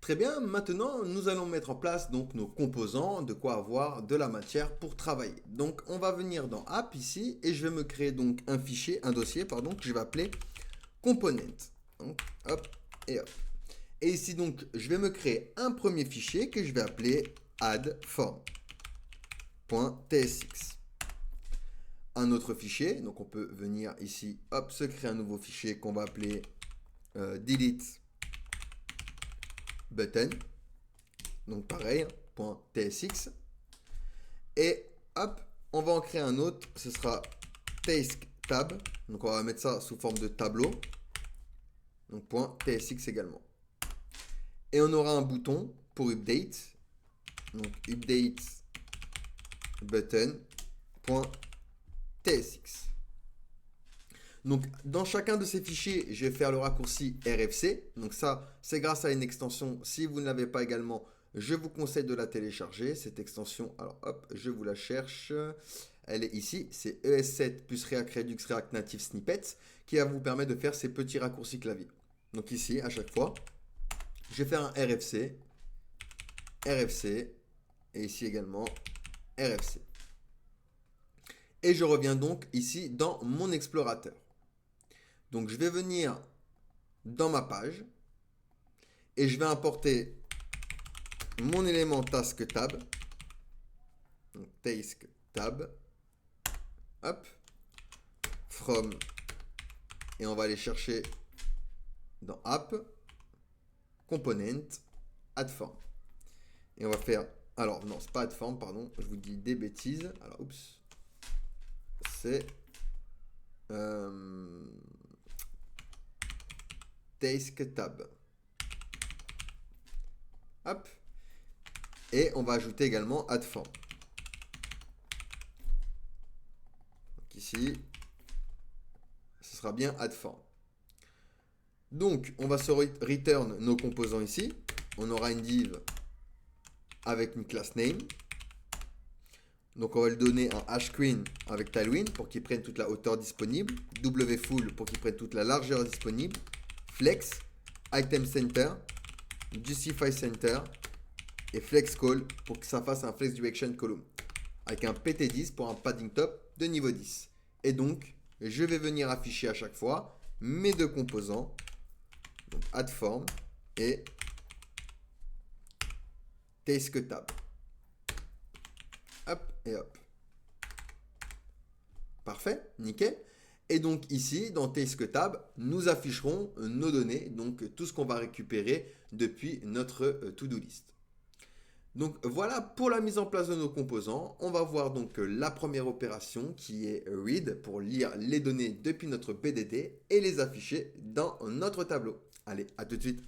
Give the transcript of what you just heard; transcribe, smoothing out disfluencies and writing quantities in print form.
Très bien, maintenant nous allons mettre en place donc nos composants, de quoi avoir de la matière pour travailler. Donc on va venir dans App ici et je vais me créer donc un fichier, un dossier pardon, que je vais appeler Component. Donc hop et hop. Et ici donc je vais me créer un premier fichier que je vais appeler addForm.tsx. Un autre fichier, donc on peut venir ici, hop, se créer un nouveau fichier qu'on va appeler delete button. Donc pareil, .tsx. Et hop, on va en créer un autre, ce sera task tab. Donc on va mettre ça sous forme de tableau. Donc .tsx également. Et on aura un bouton pour update. Donc update button.tsx. Donc dans chacun de ces fichiers, je vais faire le raccourci RFC. Donc ça, c'est grâce à une extension. Si vous ne l'avez pas également, je vous conseille de la télécharger, cette extension. Alors hop, je vous la cherche. Elle est ici, c'est ES7 plus React Redux React Native Snippets qui va vous permettre de faire ces petits raccourcis clavier. Donc ici, à chaque fois, je vais faire un RFC, RFC, et ici également RFC. Et je reviens donc ici dans mon explorateur. Donc je vais venir dans ma page et je vais importer mon élément task tab. Donc task tab. Hop. From. Et on va aller chercher dans app. Component. Add form. Et on va faire. Alors non, c'est pas add form, pardon. Je vous dis des bêtises. Alors oups. C'est. Task tab. Hop. Et on va ajouter également add form. Donc ici, ce sera bien add form. Donc, on va se return nos composants ici. On aura une div avec une classe name. Donc, on va lui donner un hashqueen avec tailwind pour qu'il prenne toute la hauteur disponible. Wfull pour qu'il prenne toute la largeur disponible. Flex, item center, justify center et flex call pour que ça fasse un flex direction column. Avec un pt10 pour un padding top de niveau 10. Et donc, je vais venir afficher à chaque fois mes deux composants. Donc add form et task tab. Hop et hop. Parfait, nickel. Et donc ici, dans task tab, nous afficherons nos données, donc tout ce qu'on va récupérer depuis notre to-do list. Donc voilà pour la mise en place de nos composants. On va voir donc la première opération qui est read pour lire les données depuis notre BDD et les afficher dans notre tableau. Allez, à tout de suite.